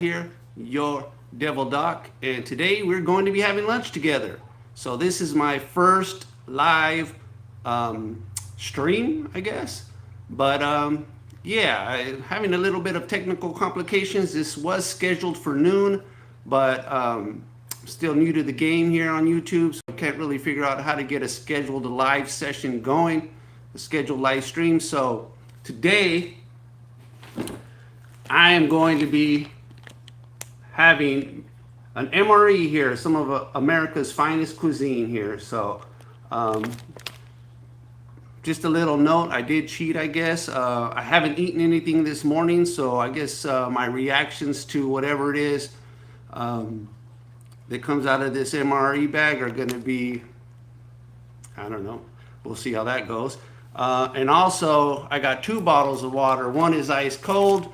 here, your Devil Doc, and today we're going to be having lunch together. So this is my first live stream, I guess. But having a little bit of technical complications. This was scheduled for noon, but still new to the game here on YouTube, so I can't really figure out how to get a scheduled live session going, a scheduled live stream. So today I am going to be having an MRE here, some of America's finest cuisine here. So just a little note, I did cheat, I guess. I haven't eaten anything this morning, so I guess my reactions to whatever it is that comes out of this MRE bag are going to be, I don't know. We'll see how that goes. And also, I got 2 bottles of water. One is ice cold,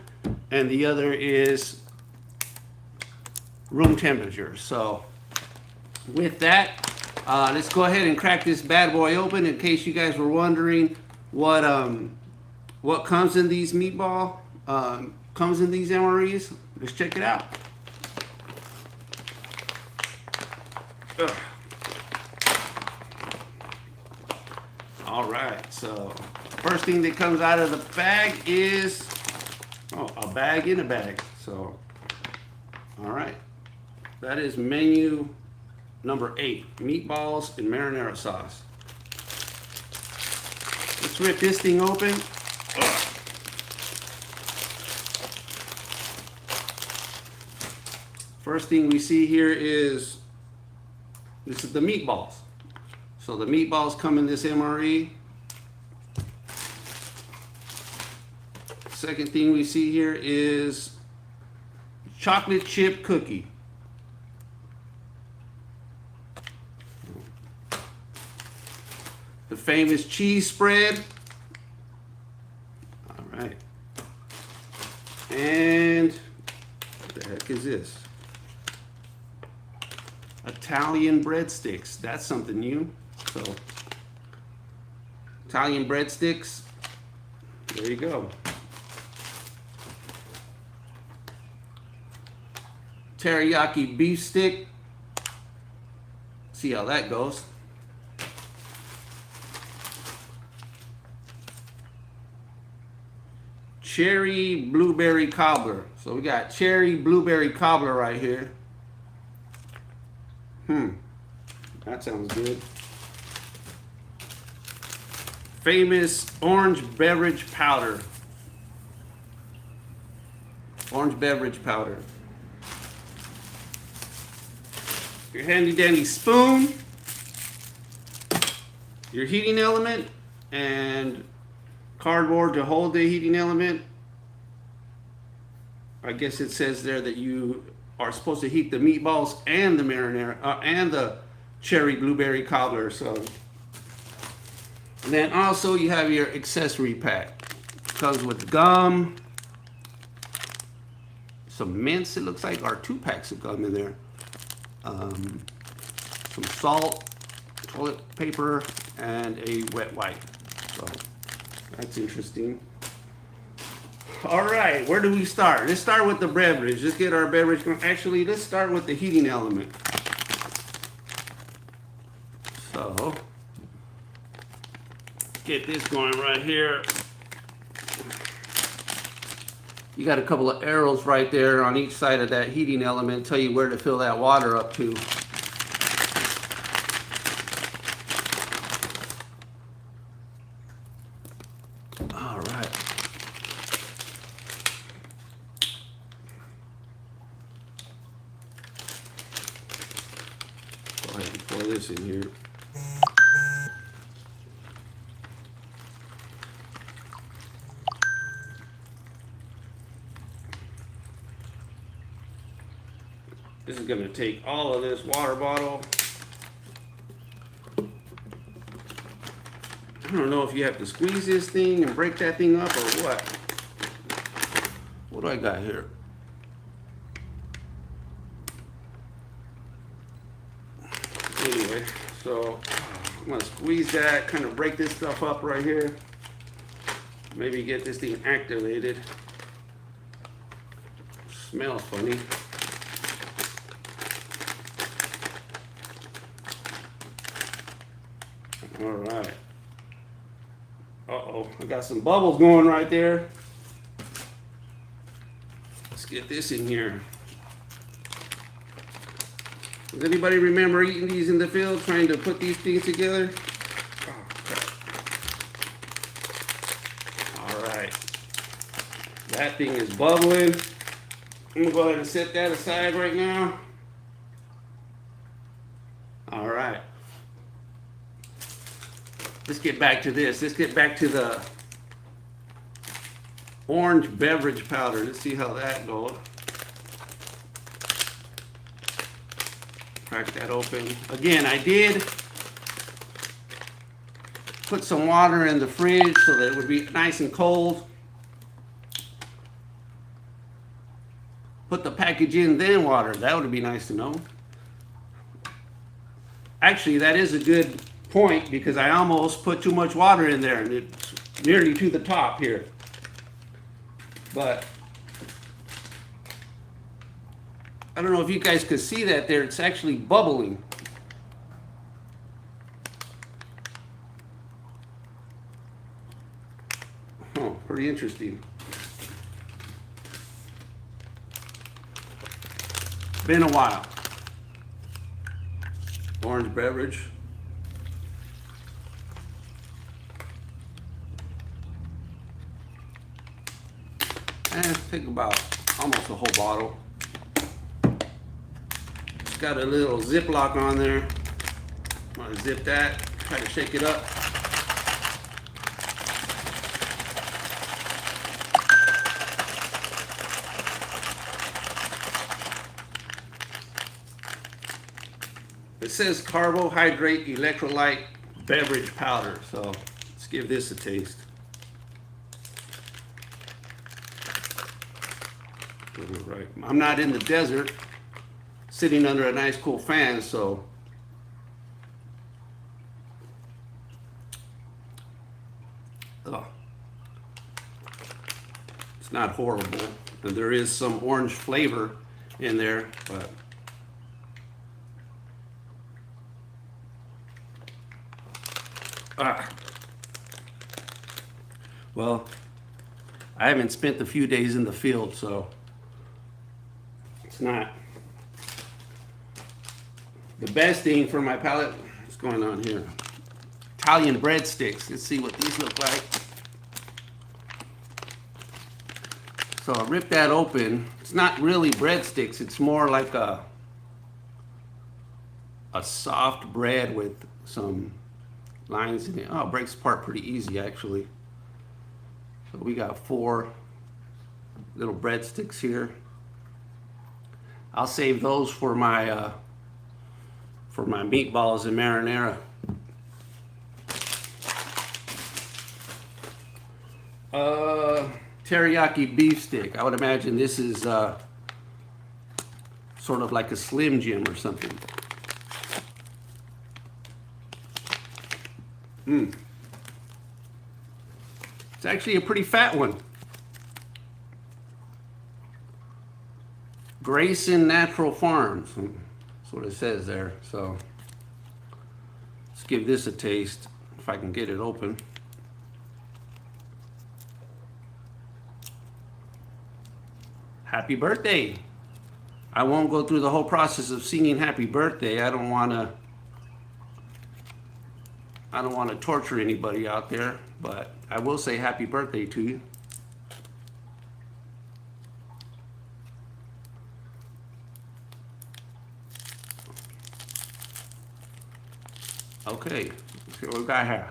and the other is room temperature. So with that, let's go ahead and crack this bad boy open. In case you guys were wondering what comes in these comes in these MREs, let's check it out. Ugh. All right, so first thing that comes out of the bag is a bag in a bag. So all right, that is menu number 8, meatballs and marinara sauce. Let's rip this thing open. Ugh. First thing we see here is this is the meatballs. So the meatballs come in this MRE. Second thing we see here is chocolate chip cookie. The famous cheese spread. All right. And what the heck is this? Italian breadsticks. That's something new. So Italian breadsticks. There you go. Teriyaki beef stick. See how that goes. Cherry blueberry cobbler. So we got cherry blueberry cobbler right here. That sounds good. Famous orange beverage powder. Orange beverage powder. Your handy dandy spoon. Your heating element and cardboard to hold the heating element. I guess it says there that you are supposed to heat the meatballs and the marinara and the cherry blueberry cobbler. So, and then also you have your accessory pack. Comes with gum, some mints. It looks like, or 2 packs of gum in there. Some salt, toilet paper, and a wet wipe. So that's interesting. All right, where do we start? Let's start with the beverage. Let's get our beverage going. Actually, let's start with the heating element. So, get this going right here. You got a couple of arrows right there on each side of that heating element, tell you where to fill that water up to. All right. Go ahead and pour this in here. This is going to take all of this water bottle. I don't know if you have to squeeze this thing and break that thing up or what. What do I got here? Anyway, so I'm going to squeeze that, kind of break this stuff up right here. Maybe get this thing activated. smells funny. All right. Uh-oh, I got some bubbles going right there. Let's get this in here. Does anybody remember eating these in the field, trying to put these things together? Oh, crap. All right. That thing is bubbling. I'm gonna go ahead and set that aside right now. All right. Let's get back to this. Let's get back to the orange beverage powder. Let's see how that goes. Crack that open. Again, I did put some water in the fridge so that it would be nice and cold. Put the package in, then water. That would be nice to know. Actually, that is a good point because I almost put too much water in there and it's nearly to the top here. But I don't know if you guys could see that there. It's actually bubbling. Oh, pretty interesting. Been a while. Orange beverage. Take about almost a whole bottle. It's got a little Ziploc on there. I'm gonna zip that, try to shake it up. It says carbohydrate electrolyte beverage powder, so let's give this a taste. Right. I'm not in the desert, sitting under a nice cool fan, so it's not horrible. And there is some orange flavor in there, but well, I haven't spent a few days in the field, so it's not the best thing for my palate. What's going on here? Italian breadsticks. Let's see what these look like. So I ripped that open. It's not really breadsticks. It's more like a soft bread with some lines in it. Oh, it breaks apart pretty easy, actually. So we got 4 little breadsticks here. I'll save those for my meatballs and marinara. Teriyaki beef stick. I would imagine this is sort of like a Slim Jim or something. It's actually a pretty fat one. Grayson Natural Farms. That's what it says there. So let's give this a taste if I can get it open. Happy birthday. I won't go through the whole process of singing happy birthday. I don't want to torture anybody out there, but I will say happy birthday to you. Okay, let's see what we got here.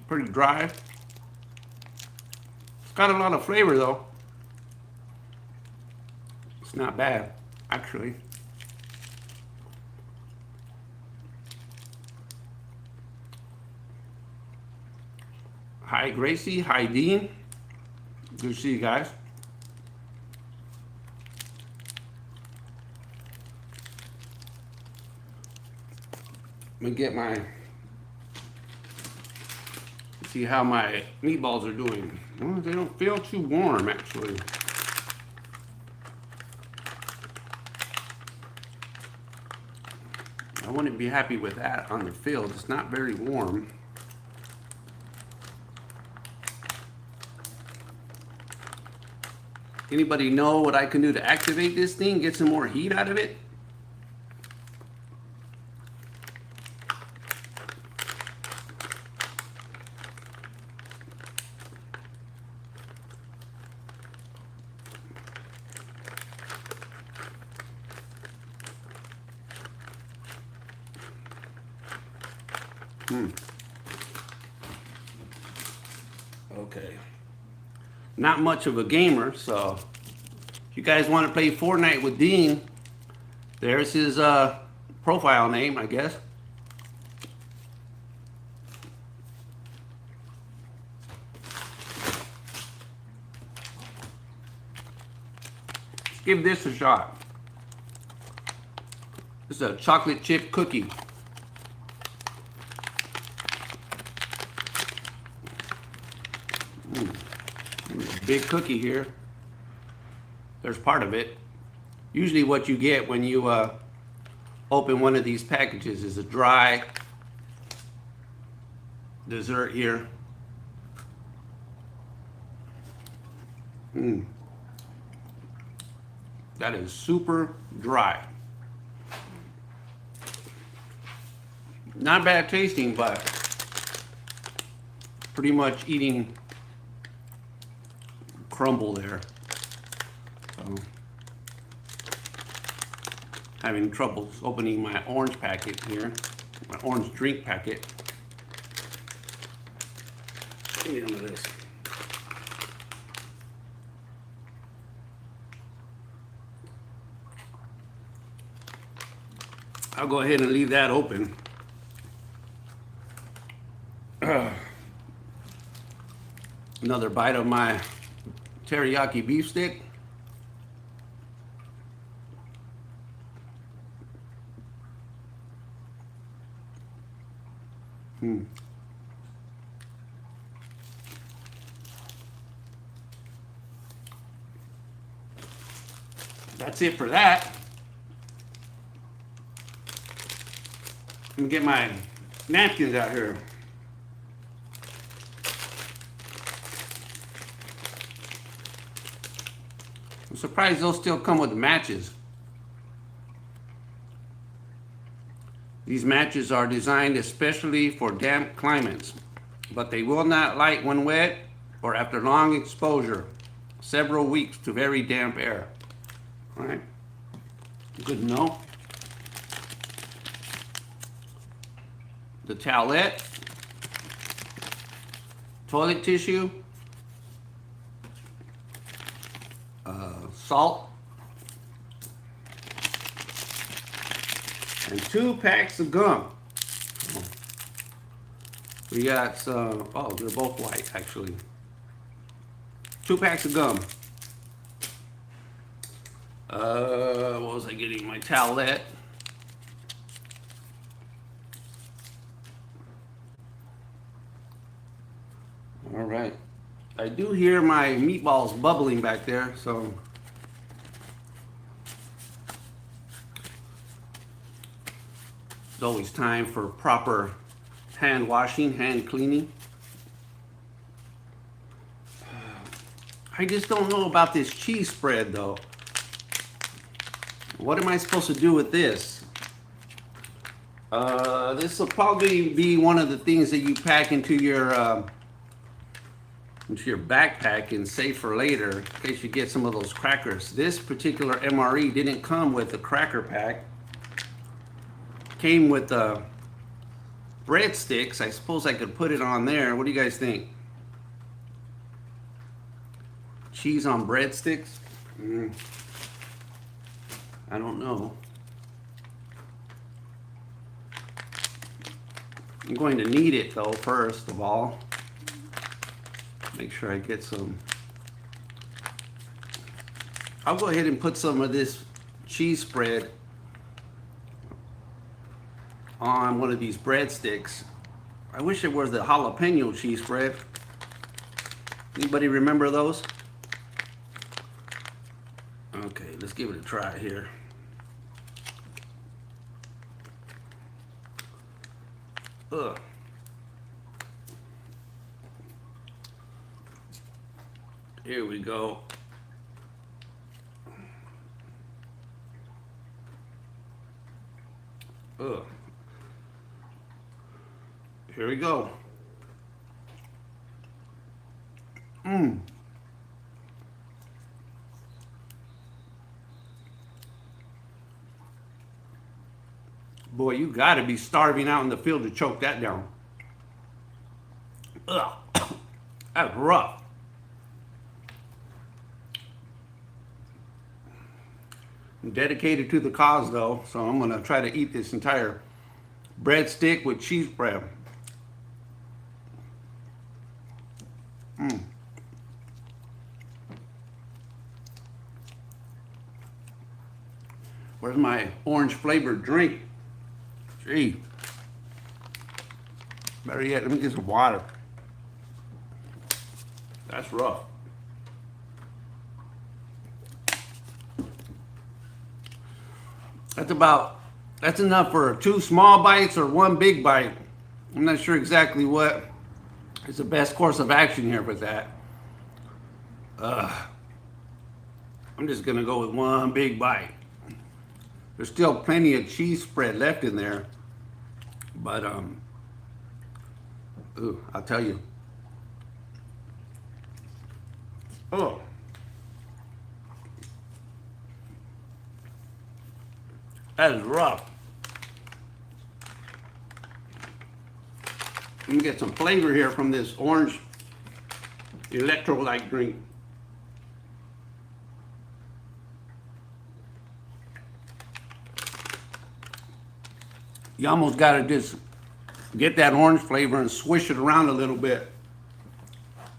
Pretty dry. It's got a lot of flavor though. It's not bad, actually. Hi Gracie, hi Dean. Good to see you guys. Let me get my See how my meatballs are doing. Well, they don't feel too warm, actually. I wouldn't be happy with that on the field. It's not very warm. Anybody know what I can do to activate this thing, get some more heat out of it? Okay. Not much of a gamer, so if you guys want to play Fortnite with Dean, there's his profile name, I guess. Let's give this a shot. This is a chocolate chip cookie. Big cookie here. There's part of it. Usually what you get when you open one of these packages is a dry dessert here. That is super dry. Not bad tasting, but pretty much eating crumble there. So, having trouble opening my orange packet here, my orange drink packet. Give me some of this. I'll go ahead and leave that open. Another bite of my teriyaki beef stick. That's it for that. Let me get my napkins out here. I'm surprised those still come with matches. These matches are designed especially for damp climates, but they will not light when wet or after long exposure, several weeks to very damp air. All right, good to know. The towelette, toilet tissue, salt, and 2 packs of gum. We got some, oh, they're both white actually. 2 packs of gum. What was I getting? My towelette. All right. I do hear my meatballs bubbling back there, so it's always time for proper hand washing, hand cleaning. I just don't know about this cheese spread though. What am I supposed to do with this? This will probably be one of the things that you pack into your backpack and save for later in case you get some of those crackers. This particular MRE didn't come with a cracker pack. Came with breadsticks. I suppose I could put it on there. What do you guys think? Cheese on breadsticks? I don't know. I'm going to knead it though, first of all. Make sure I get some. I'll go ahead and put some of this cheese spread on one of these breadsticks. I wish it was the jalapeno cheese spread. Anybody remember those? Okay, let's give it a try here. Ugh. Here we go. Ugh. Here we go. Mmm. Boy, you gotta be starving out in the field to choke that down. Ugh. That's rough. I'm dedicated to the cause though, so I'm gonna try to eat this entire breadstick with cheese bread. Mmm. Where's my orange flavored drink? Gee. Better yet, let me get some water. That's rough. That's enough for 2 small bites or 1 big bite. I'm not sure exactly what is the best course of action here with that. I'm just gonna go with 1 big bite. There's still plenty of cheese spread left in there, but ooh, I'll tell you. Oh. That is rough. Let me get some flavor here from this orange electrolyte drink. You almost gotta just get that orange flavor and swish it around a little bit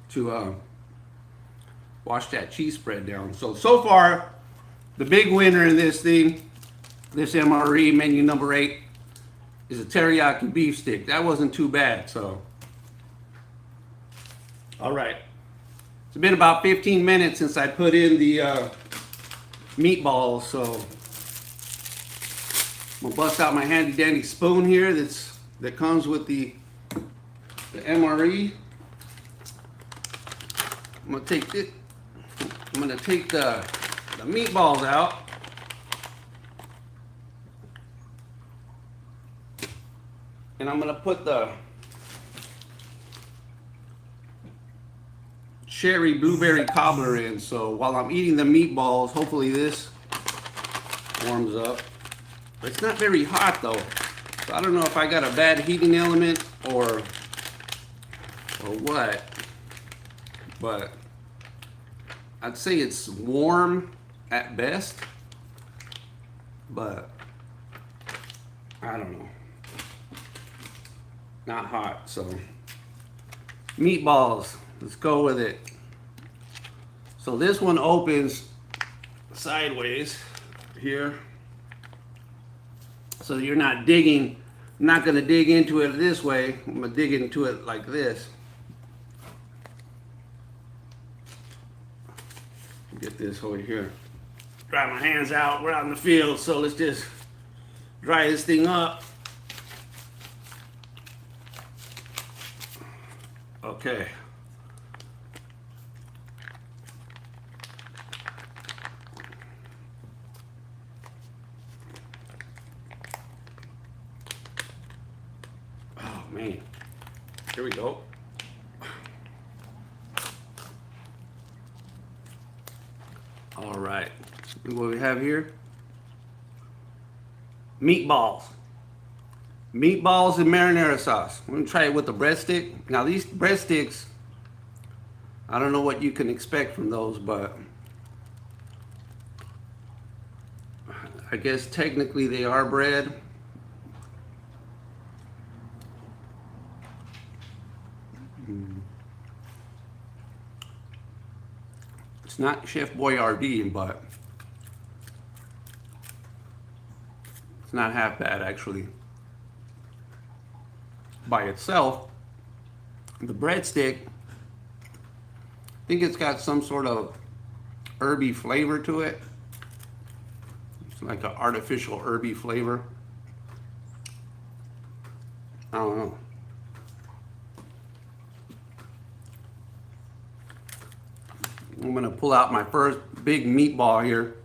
to wash that cheese spread down. So far, the big winner in this thing, this MRE menu number 8, is a teriyaki beef stick. That wasn't too bad, so. All right. It's been about 15 minutes since I put in the meatballs, so I'm gonna bust out my handy dandy spoon here that comes with the MRE. I'm gonna take the meatballs out. And I'm gonna put the cherry blueberry cobbler in. So while I'm eating the meatballs, hopefully this warms up. It's not very hot though. So I don't know if I got a bad heating element or what. But I'd say it's warm at best. But I don't know. Not hot, so meatballs, let's go with it. So this one opens sideways here, so you're not digging. I'm not gonna dig into it this way. I'm gonna dig into it like this. Get this over here. Dry my hands out. We're out in the field, so let's just dry this thing up. Okay. Oh man. Here we go. All right. Look what we have here. Meatballs. Meatballs and marinara sauce. I'm gonna try it with the breadstick. Now these breadsticks, I don't know what you can expect from those, but I guess technically they are bread. It's not Chef Boyardee, but it's not half bad actually. by itself. The breadstick, I think it's got some sort of herby flavor to it. It's like an artificial herby flavor. I don't know. I'm gonna pull out my first big meatball here.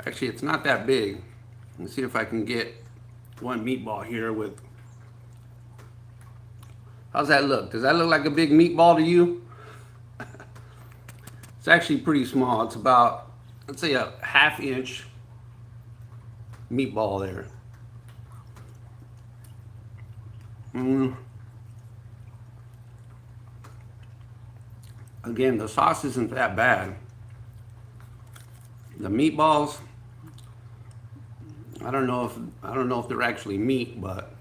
Actually, it's not that big. Let's see if I can get one meatball here with. How's that look? Does that look like a big meatball to you? It's actually pretty small. It's about, let's say, a half-inch meatball there. Again, the sauce isn't that bad. The meatballs, I don't know if they're actually meat, but,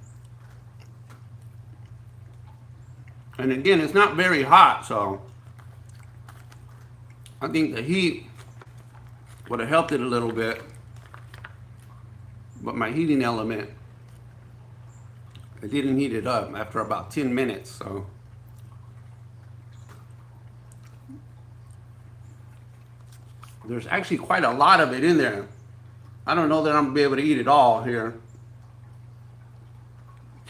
and again, it's not very hot, so I think the heat would have helped it a little bit, but my heating element, it didn't heat it up after about 10 minutes, so. There's actually quite a lot of it in there. I don't know that I'm gonna be able to eat it all here,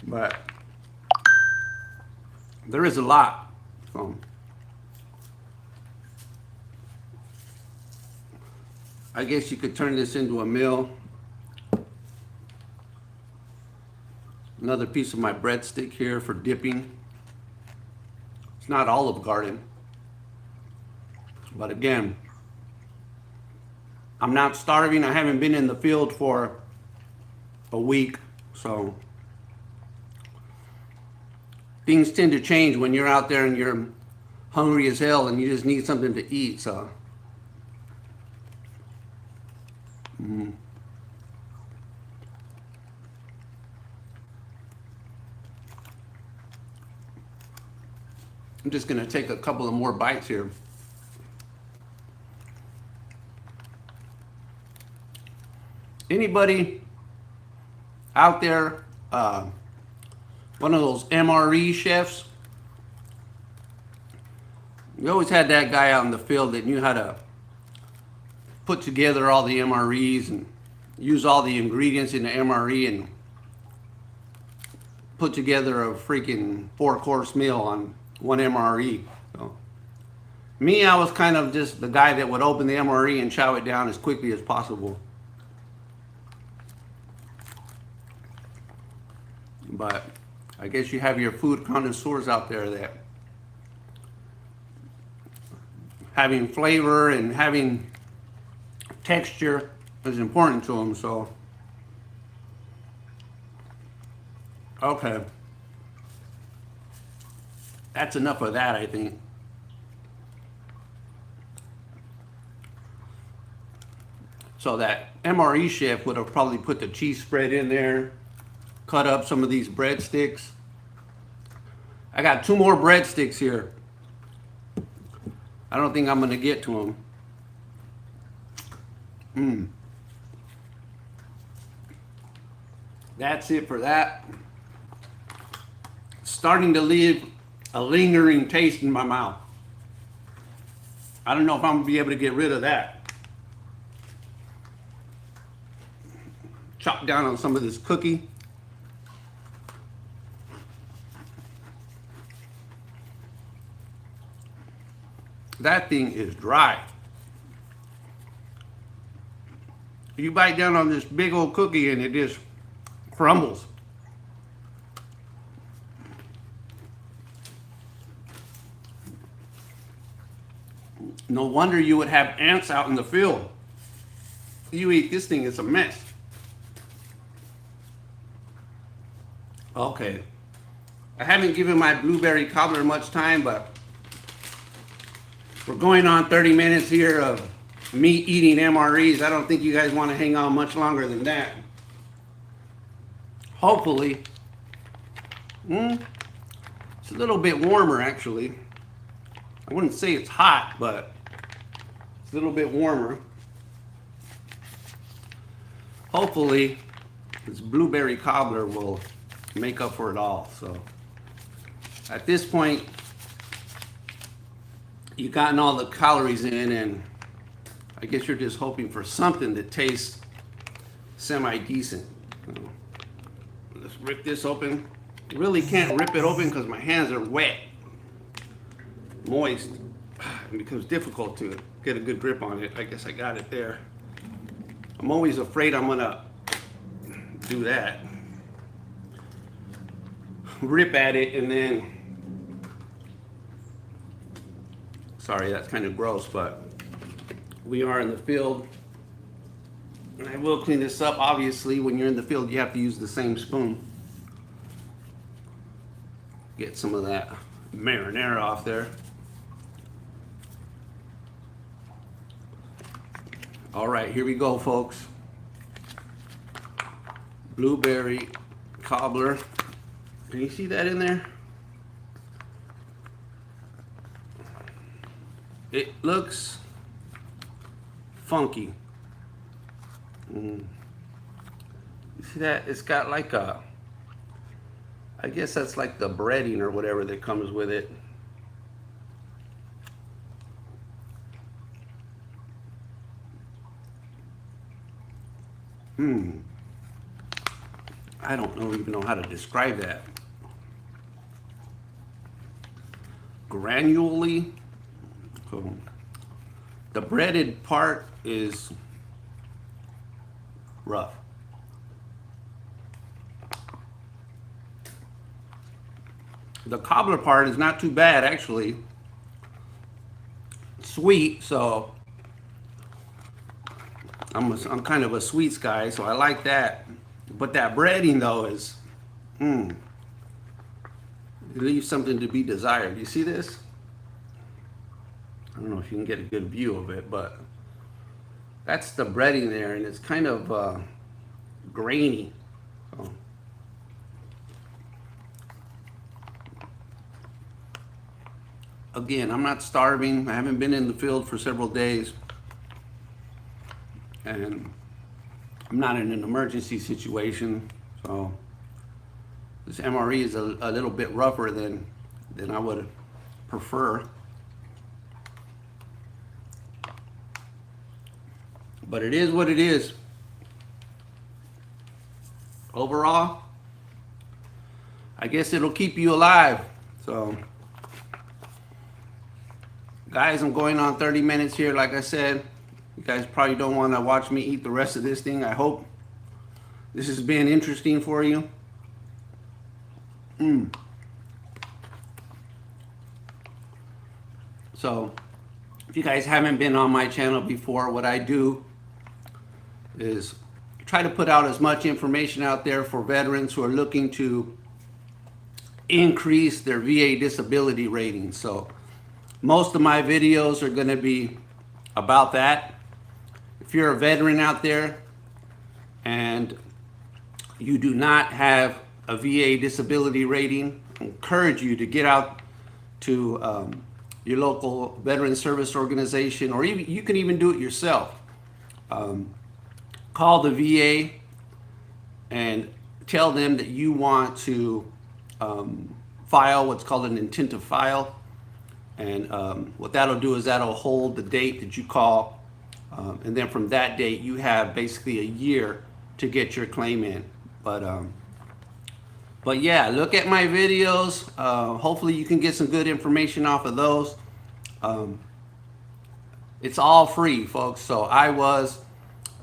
but there is a lot. So I guess you could turn this into a meal. Another piece of my breadstick here for dipping. It's not Olive Garden, but again, I'm not starving. I haven't been in the field for a week, so things tend to change when you're out there and you're hungry as hell and you just need something to eat. So I'm just gonna take a couple of more bites here. Anybody out there, one of those MRE chefs? We always had that guy out in the field that knew how to put together all the MREs and use all the ingredients in the MRE and put together a freaking 4-course meal on one MRE. So, me, I was kind of just the guy that would open the MRE and chow it down as quickly as possible. But I guess you have your food connoisseurs out there that having flavor and having texture is important to them. So, okay, that's enough of that, I think. So that MRE chef would have probably put the cheese spread in there, cut up some of these breadsticks. I got 2 more breadsticks here. I don't think I'm gonna get to them. That's it for that. It's starting to leave a lingering taste in my mouth. I don't know if I'm gonna be able to get rid of that. Chop down on some of this cookie. That thing is dry. You bite down on this big old cookie and it just crumbles. No wonder you would have ants out in the field. You eat this thing, it's a mess. Okay. I haven't given my blueberry cobbler much time, but we're going on 30 minutes here of me eating MREs. I don't think you guys want to hang on much longer than that. Hopefully. It's a little bit warmer, actually. I wouldn't say it's hot, but it's a little bit warmer. Hopefully, this blueberry cobbler will make up for it all. So at this point, you've gotten all the calories in, and I guess you're just hoping for something that tastes semi-decent. Let's rip this open. You really can't rip it open because my hands are wet, moist. It becomes difficult to get a good grip on it. I guess I got it there. I'm always afraid I'm gonna do that. Rip at it and then, sorry, that's kind of gross, but we are in the field. And I will clean this up. Obviously, when you're in the field, you have to use the same spoon. Get some of that marinara off there. All right, here we go, folks. Blueberry cobbler. Can you see that in there? It looks funky. You see that? It's got like a, I guess that's like the breading or whatever that comes with it. I don't even know how to describe that. Granularly. So the breaded part is rough. The cobbler part is not too bad, actually. Sweet, so I'm kind of a sweets guy, so I like that. But that breading though is, it leaves something to be desired. You see this? I don't know if you can get a good view of it, but that's the breading there, and it's kind of grainy. So. Again, I'm not starving. I haven't been in the field for several days, and I'm not in an emergency situation, so this MRE is a little bit rougher than I would prefer. But it is what it is. Overall, I guess it'll keep you alive. So, guys, I'm going on 30 minutes here. Like I said, you guys probably don't want to watch me eat the rest of this thing. I hope this has been interesting for you. So, if you guys haven't been on my channel before, what I do is try to put out as much information out there for veterans who are looking to increase their VA disability rating. So most of my videos are going to be about that. If you're a veteran out there and you do not have a VA disability rating, I encourage you to get out to your local veteran service organization, or even you can even do it yourself. Call the VA and tell them that you want to file what's called an intent to file. And what that'll do is that'll hold the date that you call. And then from that date, you have basically a year to get your claim in. But yeah, look at my videos. Hopefully you can get some good information off of those. It's all free, folks. So I was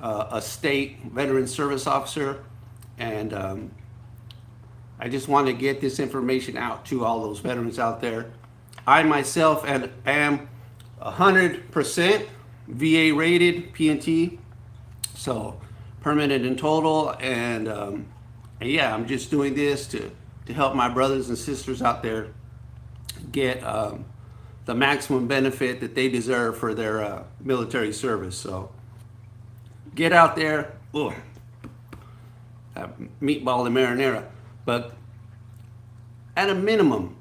a state veteran service officer, and I just want to get this information out to all those veterans out there. I myself am 100% VA rated PNT, so permanent and total, and yeah, I'm just doing this to help my brothers and sisters out there get the maximum benefit that they deserve for their military service. So get out there, meatball and marinara, but at a minimum,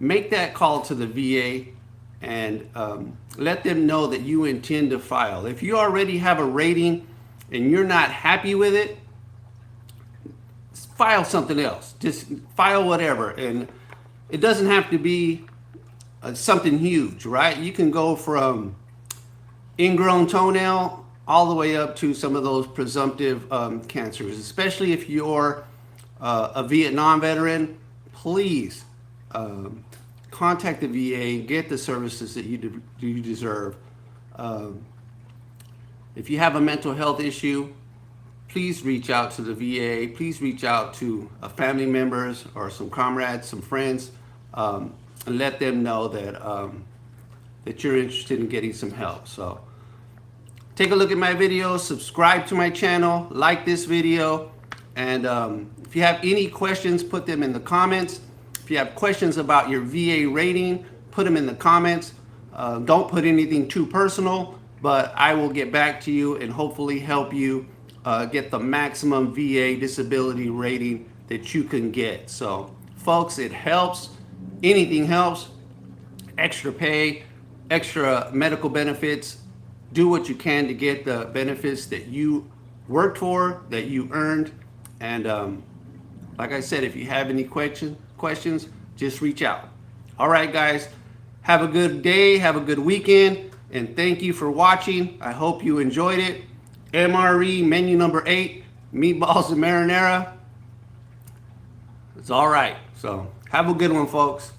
make that call to the VA and let them know that you intend to file. If you already have a rating and you're not happy with it, file something else. Just file whatever. And it doesn't have to be something huge, right? You can go from ingrown toenail all the way up to some of those presumptive cancers, especially if you're a Vietnam veteran. Please contact the VA and get the services that you deserve. If you have a mental health issue, please reach out to the VA. Please reach out to family members or some comrades, some friends, and let them know that that you're interested in getting some help. So take a look at my videos, subscribe to my channel, like this video, and if you have any questions, put them in the comments. If you have questions about your VA rating, put them in the comments. Don't put anything too personal, but I will get back to you and hopefully help you get the maximum VA disability rating that you can get. So folks, it helps. Anything helps. Extra pay, extra medical benefits. Do what you can to get the benefits that you worked for, that you earned. And like I said, if you have any questions, just reach out. All right, guys, have a good day, have a good weekend, and thank you for watching. I hope you enjoyed it. MRE menu number 8, meatballs and marinara. It's all right. So have a good one, folks.